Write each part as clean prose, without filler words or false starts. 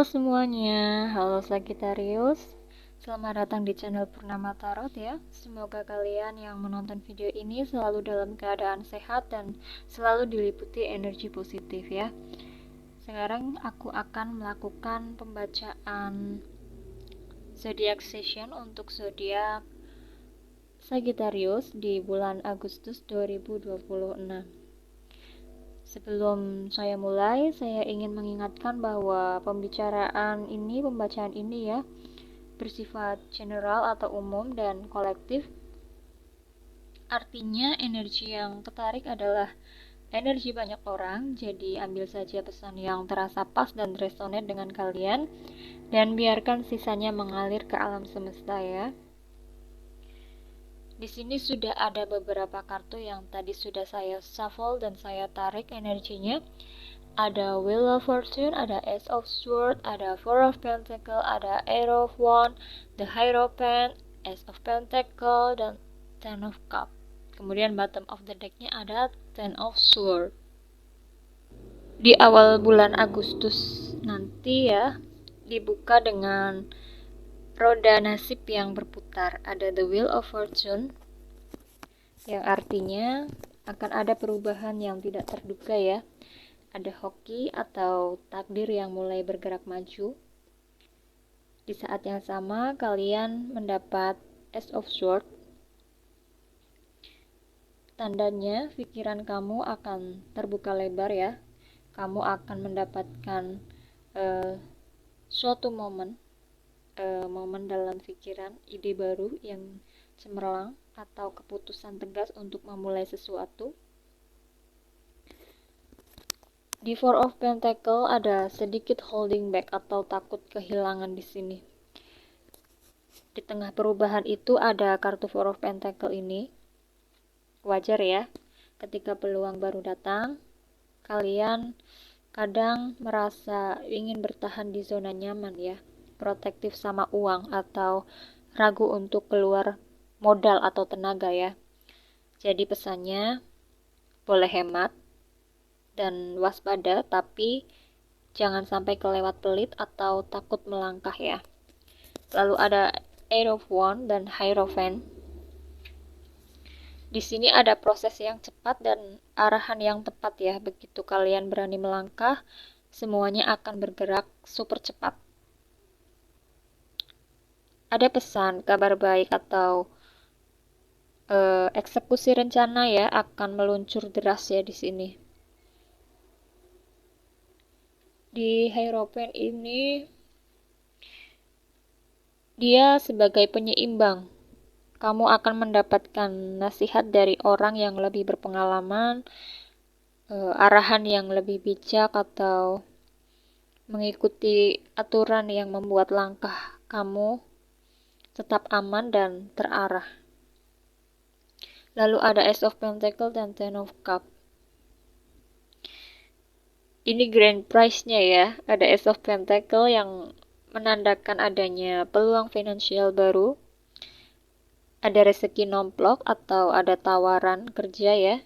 Halo semuanya, halo Sagittarius. Selamat datang di channel Purnama Tarot ya. Semoga kalian yang menonton video ini selalu dalam keadaan sehat dan selalu diliputi energi positif ya. Sekarang aku akan melakukan pembacaan zodiac session untuk zodiak Sagittarius di bulan Agustus 2026. Sebelum saya mulai, saya ingin mengingatkan bahwa pembacaan ini ya, bersifat general atau umum dan kolektif. Artinya energi yang ketarik adalah energi banyak orang, jadi ambil saja pesan yang terasa pas dan resonate dengan kalian, dan biarkan sisanya mengalir ke alam semesta ya. Di sini sudah ada beberapa kartu yang tadi sudah saya shuffle dan saya tarik energinya. Ada Wheel of Fortune, ada Ace of Swords, ada Four of Pentacles, ada Eight of Wands, the Hierophant, Ace of Pentacles, dan Ten of Cups. Kemudian bottom of the decknya ada Ten of Swords. Di awal bulan Agustus nanti ya, dibuka dengan roda nasib yang berputar. Ada the Wheel of Fortune, yang artinya akan ada perubahan yang tidak terduga ya. Ada hoki atau takdir yang mulai bergerak maju. Di saat yang sama kalian mendapat Ace of Swords. Tandanya pikiran kamu akan terbuka lebar ya. Kamu akan mendapatkan suatu momen dalam pikiran, ide baru yang cemerlang atau keputusan tegas untuk memulai sesuatu. Di Four of Pentacles ada sedikit holding back atau takut kehilangan di sini. Di tengah perubahan itu ada kartu Four of Pentacles ini. Wajar ya, ketika peluang baru datang, kalian kadang merasa ingin bertahan di zona nyaman ya, protektif sama uang atau ragu untuk keluar modal atau tenaga ya. Jadi pesannya boleh hemat dan waspada, tapi jangan sampai kelewat pelit atau takut melangkah ya. Lalu ada Eight of Wands dan Hierophant. Di sini ada proses yang cepat dan arahan yang tepat ya. Begitu kalian berani melangkah, semuanya akan bergerak super cepat. Ada pesan, kabar baik atau eksekusi rencana ya akan meluncur deras ya di sini. Di Hierophant ini dia sebagai penyeimbang. Kamu akan mendapatkan nasihat dari orang yang lebih berpengalaman, arahan yang lebih bijak, atau mengikuti aturan yang membuat langkah kamu tetap aman dan terarah. Lalu ada Ace of Pentacles dan Ten of Cups. Ini grand prize-nya ya. Ada Ace of Pentacles yang menandakan adanya peluang finansial baru. Ada rezeki nomplok atau ada tawaran kerja ya.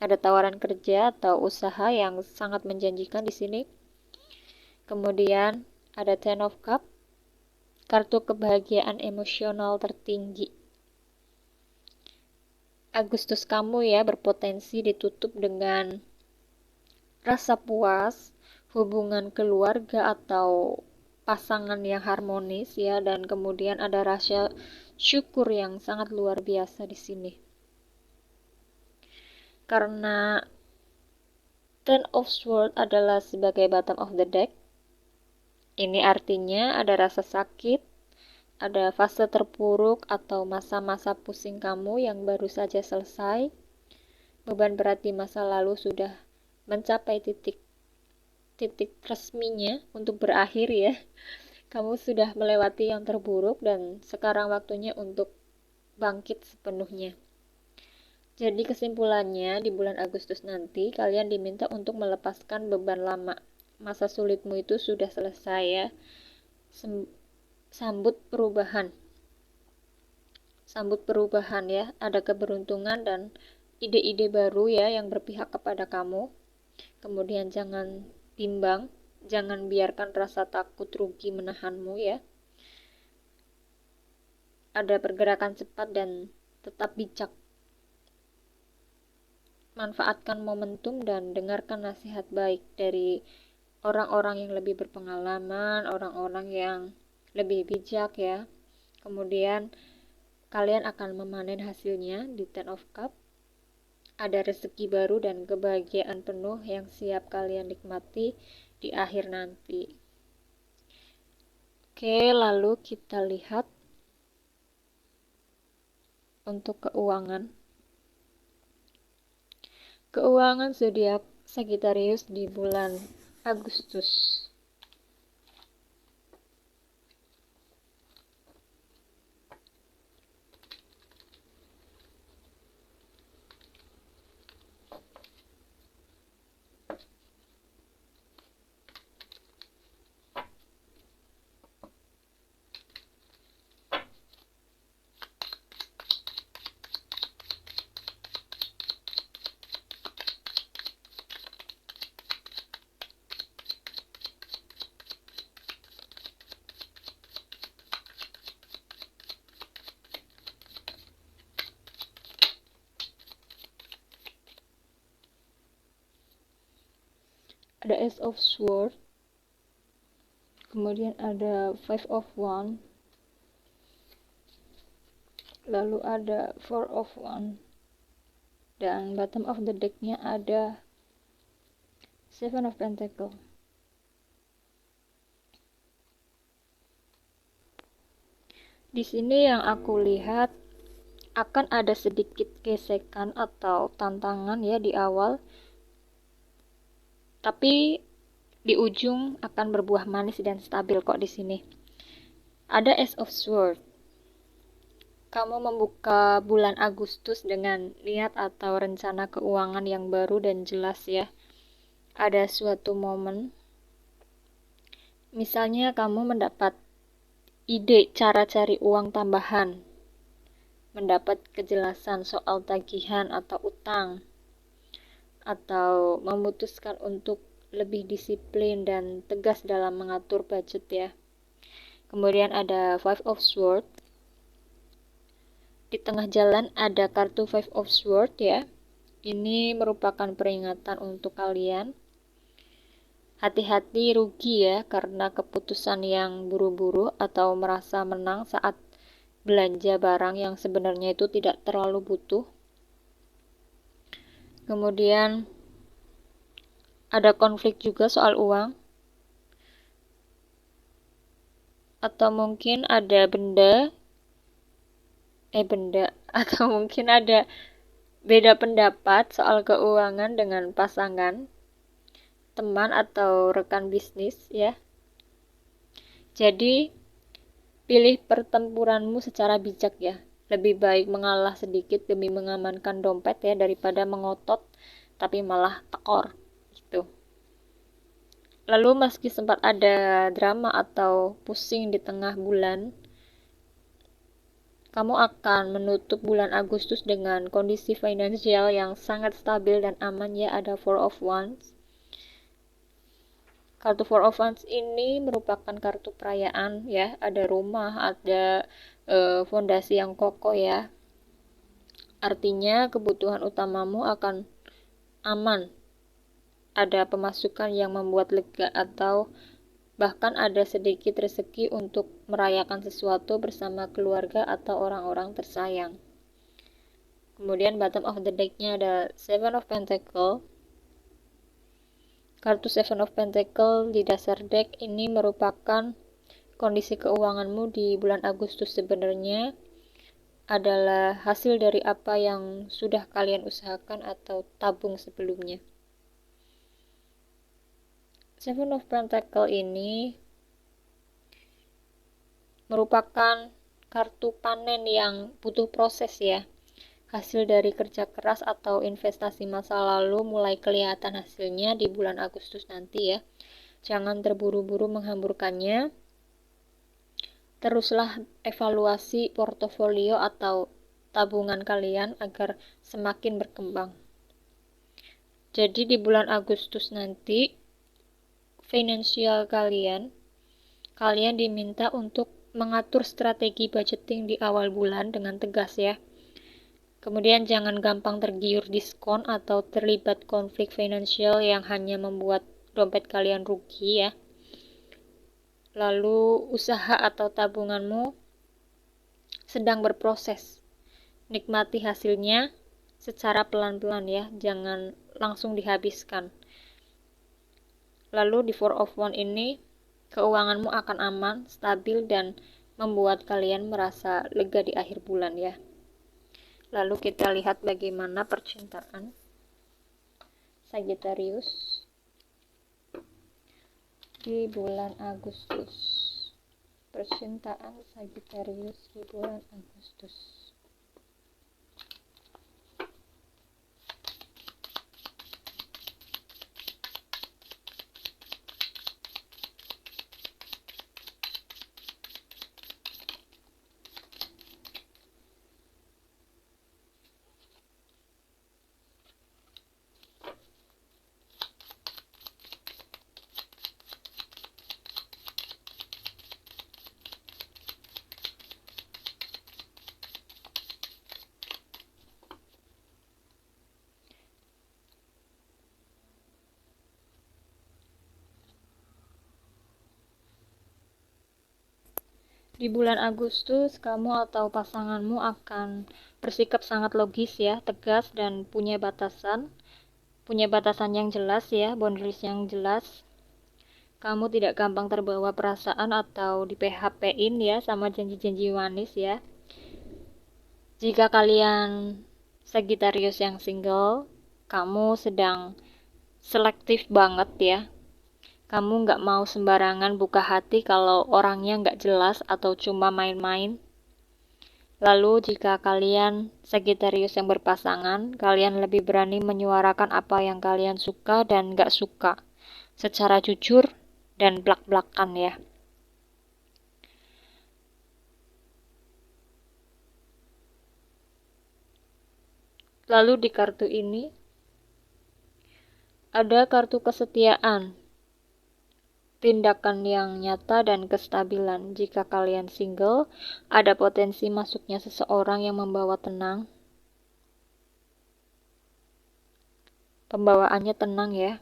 Ada tawaran kerja atau usaha yang sangat menjanjikan di sini. Kemudian ada Ten of Cups, kartu kebahagiaan emosional tertinggi. Agustus kamu ya berpotensi ditutup dengan rasa puas, hubungan keluarga atau pasangan yang harmonis ya, dan kemudian ada rasa syukur yang sangat luar biasa di sini. Karena Ten of Swords adalah sebagai bottom of the deck, ini artinya ada rasa sakit, ada fase terpuruk atau masa-masa pusing kamu yang baru saja selesai. Beban berat di masa lalu sudah mencapai titik resminya untuk berakhir ya. Kamu sudah melewati yang terburuk dan sekarang waktunya untuk bangkit sepenuhnya. Jadi kesimpulannya, di bulan Agustus nanti kalian diminta untuk melepaskan beban lama. Masa sulitmu itu sudah selesai ya. Sambut perubahan ya. Ada keberuntungan dan ide-ide baru ya yang berpihak kepada kamu. Kemudian jangan bimbang jangan biarkan rasa takut rugi menahanmu ya. Ada pergerakan cepat dan tetap bijak. Manfaatkan momentum dan dengarkan nasihat baik dari orang-orang yang lebih berpengalaman, orang-orang yang lebih bijak ya. Kemudian kalian akan memanen hasilnya di Ten of Cup. Ada rezeki baru dan kebahagiaan penuh yang siap kalian nikmati di akhir nanti. Oke, lalu kita lihat untuk keuangan. Keuangan zodiak Sagittarius di bulan Agustus. Ada Ace of Swords, kemudian ada Five of Wands, lalu ada Four of Wands, dan bottom of the deck-nya ada Seven of Pentacles. Di sini yang aku lihat akan ada sedikit gesekan atau tantangan ya di awal, tapi di ujung akan berbuah manis dan stabil kok di sini. Ada Ace of Swords. Kamu membuka bulan Agustus dengan niat atau rencana keuangan yang baru dan jelas ya. Ada suatu momen, misalnya kamu mendapat ide cara cari uang tambahan, mendapat kejelasan soal tagihan atau utang, atau memutuskan untuk lebih disiplin dan tegas dalam mengatur budget ya. Kemudian ada Five of Swords. Di tengah jalan ada kartu Five of Swords ya. Ini merupakan peringatan untuk kalian. Hati-hati rugi ya karena keputusan yang buru-buru atau merasa menang saat belanja barang yang sebenarnya itu tidak terlalu butuh. Kemudian ada konflik juga soal uang, atau mungkin ada benda atau mungkin ada beda pendapat soal keuangan dengan pasangan, teman atau rekan bisnis ya. Jadi pilih pertempuranmu secara bijak ya. Lebih baik mengalah sedikit demi mengamankan dompet ya daripada mengotot tapi malah tekor gitu. Lalu meski sempat ada drama atau pusing di tengah bulan, kamu akan menutup bulan Agustus dengan kondisi finansial yang sangat stabil dan aman ya. Ada Four of Wands. Kartu Four of Wands ini merupakan kartu perayaan ya. Ada rumah, ada fondasi yang kokoh ya. Artinya kebutuhan utamamu akan aman. Ada pemasukan yang membuat lega atau bahkan ada sedikit rezeki untuk merayakan sesuatu bersama keluarga atau orang-orang tersayang. Kemudian bottom of the deck-nya ada Seven of Pentacles. Kartu Seven of Pentacles di dasar deck ini merupakan kondisi keuanganmu di bulan Agustus sebenarnya adalah hasil dari apa yang sudah kalian usahakan atau tabung sebelumnya. Seven of Pentacles ini merupakan kartu panen yang butuh proses ya. Hasil dari kerja keras atau investasi masa lalu mulai kelihatan hasilnya di bulan Agustus nanti ya. Jangan terburu-buru menghamburkannya. Teruslah evaluasi portofolio atau tabungan kalian agar semakin berkembang. Jadi di bulan Agustus nanti finansial kalian. Kalian diminta untuk mengatur strategi budgeting di awal bulan dengan tegas ya. Kemudian jangan gampang tergiur diskon atau terlibat konflik finansial yang hanya membuat dompet kalian rugi ya. Lalu usaha atau tabunganmu sedang berproses. Nikmati hasilnya secara pelan-pelan ya, jangan langsung dihabiskan. Lalu di 4 of Wands ini, keuanganmu akan aman, stabil, dan membuat kalian merasa lega di akhir bulan ya. Lalu kita lihat bagaimana percintaan Sagittarius di bulan Agustus. Percintaan Sagittarius di bulan Agustus. Di bulan Agustus, kamu atau pasanganmu akan bersikap sangat logis ya, tegas dan punya batasan yang jelas ya, boundaries yang jelas. Kamu tidak gampang terbawa perasaan atau di PHP-in ya sama janji-janji manis ya. Jika kalian Sagittarius yang single, kamu sedang selektif banget ya. Kamu nggak mau sembarangan buka hati kalau orangnya nggak jelas atau cuma main-main. Lalu jika kalian Sagittarius yang berpasangan, kalian lebih berani menyuarakan apa yang kalian suka dan nggak suka secara jujur dan blak-blakan ya. Lalu di kartu ini ada kartu kesetiaan, tindakan yang nyata dan kestabilan. Jika kalian single, ada potensi masuknya seseorang yang membawa tenang. Pembawaannya tenang ya,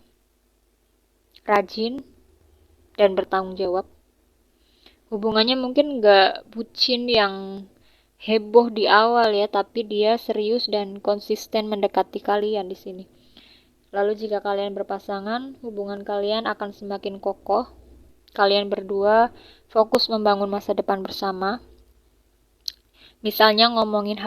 rajin, dan bertanggung jawab. Hubungannya mungkin nggak bucin yang heboh di awal ya, tapi dia serius dan konsisten mendekati kalian di sini. Lalu jika kalian berpasangan, hubungan kalian akan semakin kokoh. Kalian berdua fokus membangun masa depan bersama. Misalnya ngomongin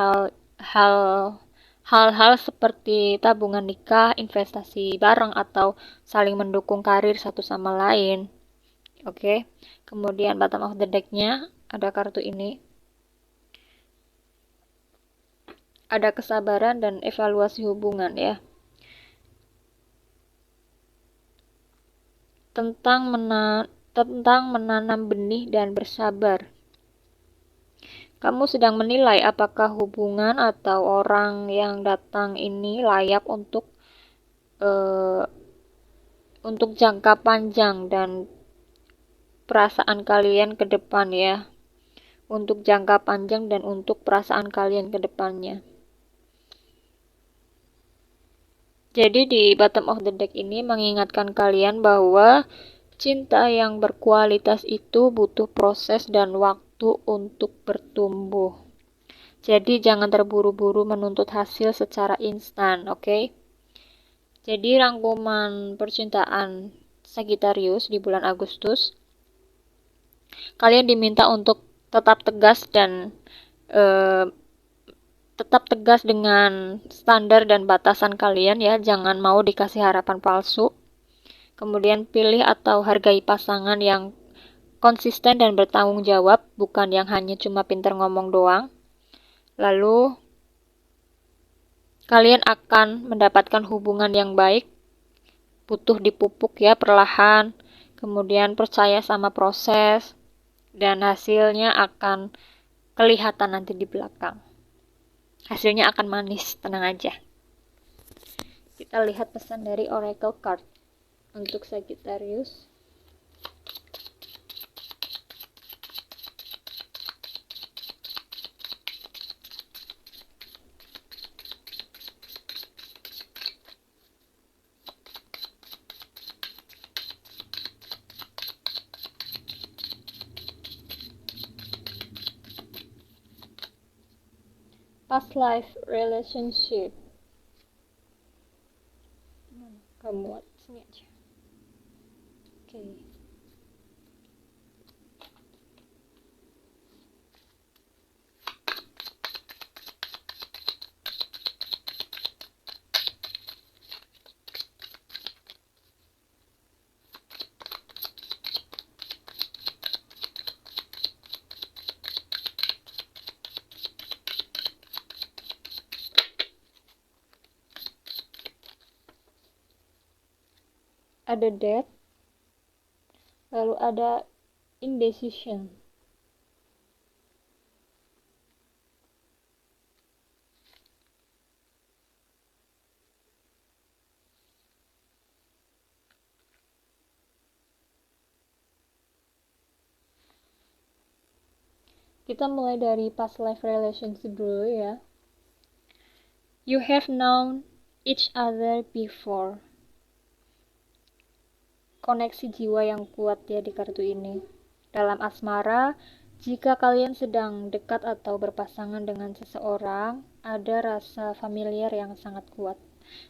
hal-hal seperti tabungan nikah, investasi bareng, atau saling mendukung karir satu sama lain. Oke. Kemudian bottom of the deck-nya ada kartu ini. Ada kesabaran dan evaluasi hubungan ya. Tentang menanam benih dan bersabar. Kamu sedang menilai apakah hubungan atau orang yang datang ini layak untuk jangka panjang dan perasaan kalian ke depan ya. Untuk jangka panjang dan untuk perasaan kalian ke depannya. Jadi di bottom of the deck ini mengingatkan kalian bahwa cinta yang berkualitas itu butuh proses dan waktu untuk bertumbuh. Jadi jangan terburu-buru menuntut hasil secara instan, oke? Jadi rangkuman percintaan Sagittarius di bulan Agustus, kalian diminta untuk tetap tegas dengan standar dan batasan kalian ya, jangan mau dikasih harapan palsu. Kemudian pilih atau hargai pasangan yang konsisten dan bertanggung jawab, bukan yang hanya cuma pintar ngomong doang. Lalu kalian akan mendapatkan hubungan yang baik, butuh dipupuk ya perlahan, kemudian percaya sama proses, dan hasilnya akan kelihatan nanti di belakang. Hasilnya akan manis, tenang aja. Kita lihat pesan dari Oracle Card untuk Sagittarius past life relationship. Kamu buat sini aja. Oke. Ada death, lalu ada indecision. Kita mulai dari past life relationship dulu ya. You have known each other before. Koneksi jiwa yang kuat ya di kartu ini. Dalam asmara, jika kalian sedang dekat atau berpasangan dengan seseorang, ada rasa familiar yang sangat kuat.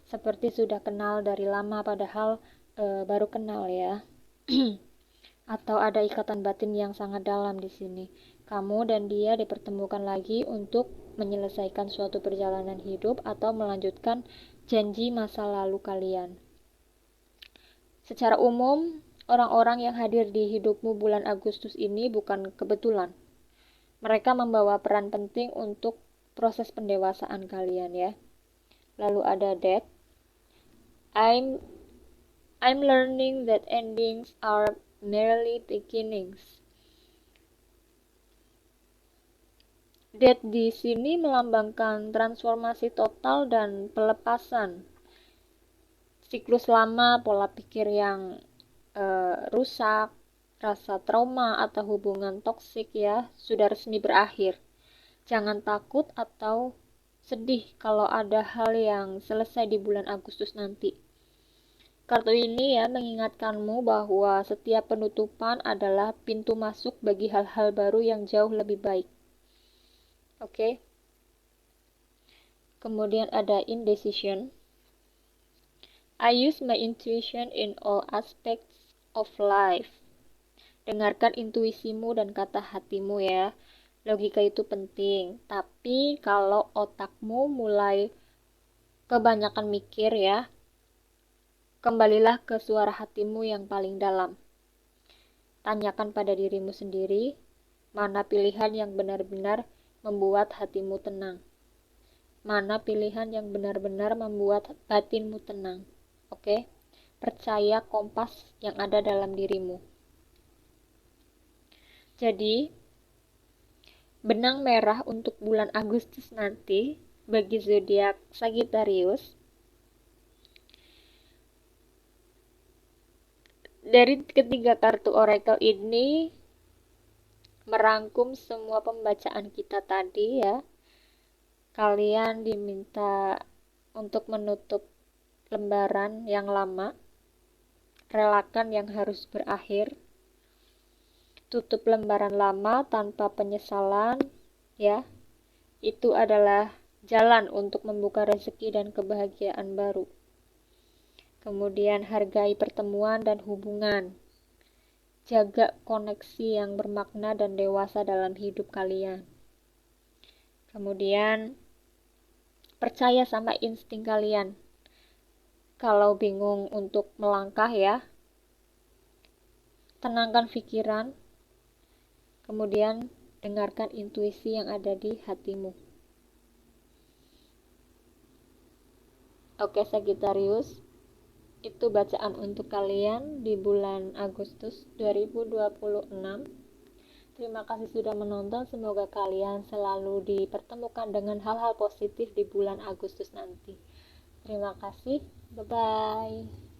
Seperti sudah kenal dari lama padahal baru kenal ya. Atau ada ikatan batin yang sangat dalam di sini. Kamu dan dia dipertemukan lagi untuk menyelesaikan suatu perjalanan hidup atau melanjutkan janji masa lalu kalian. Secara umum, orang-orang yang hadir di hidupmu bulan Agustus ini bukan kebetulan. Mereka membawa peran penting untuk proses pendewasaan kalian ya. Lalu ada death. I'm learning that endings are merely beginnings. Death di sini melambangkan transformasi total dan pelepasan. Siklus lama, pola pikir yang rusak, rasa trauma atau hubungan toksik ya, sudah resmi berakhir. Jangan takut atau sedih kalau ada hal yang selesai di bulan Agustus nanti. Kartu ini ya mengingatkanmu bahwa setiap penutupan adalah pintu masuk bagi hal-hal baru yang jauh lebih baik. Oke. Kemudian ada indecision. I use my intuition in all aspects of life. Dengarkan intuisimu dan kata hatimu ya. Logika itu penting, tapi kalau otakmu mulai kebanyakan mikir ya, kembalilah ke suara hatimu yang paling dalam. Tanyakan pada dirimu sendiri, mana pilihan yang benar-benar membuat hatimu tenang. Mana pilihan yang benar-benar membuat batinmu tenang. Oke, percaya kompas yang ada dalam dirimu. Jadi, benang merah untuk bulan Agustus nanti bagi zodiak Sagittarius. Dari ketiga kartu oracle ini merangkum semua pembacaan kita tadi ya. Kalian diminta untuk menutup lembaran yang lama, relakan yang harus berakhir, tutup lembaran lama tanpa penyesalan ya. Itu adalah jalan untuk membuka rezeki dan kebahagiaan baru. Kemudian hargai pertemuan dan hubungan. Jaga koneksi yang bermakna dan dewasa dalam hidup kalian. Kemudian percaya sama insting kalian. Kalau bingung untuk melangkah ya, tenangkan pikiran, kemudian dengarkan intuisi yang ada di hatimu. Oke Sagittarius, itu bacaan untuk kalian di bulan Agustus 2026. Terima kasih sudah menonton, semoga kalian selalu dipertemukan dengan hal-hal positif di bulan Agustus nanti. Terima kasih, bye-bye.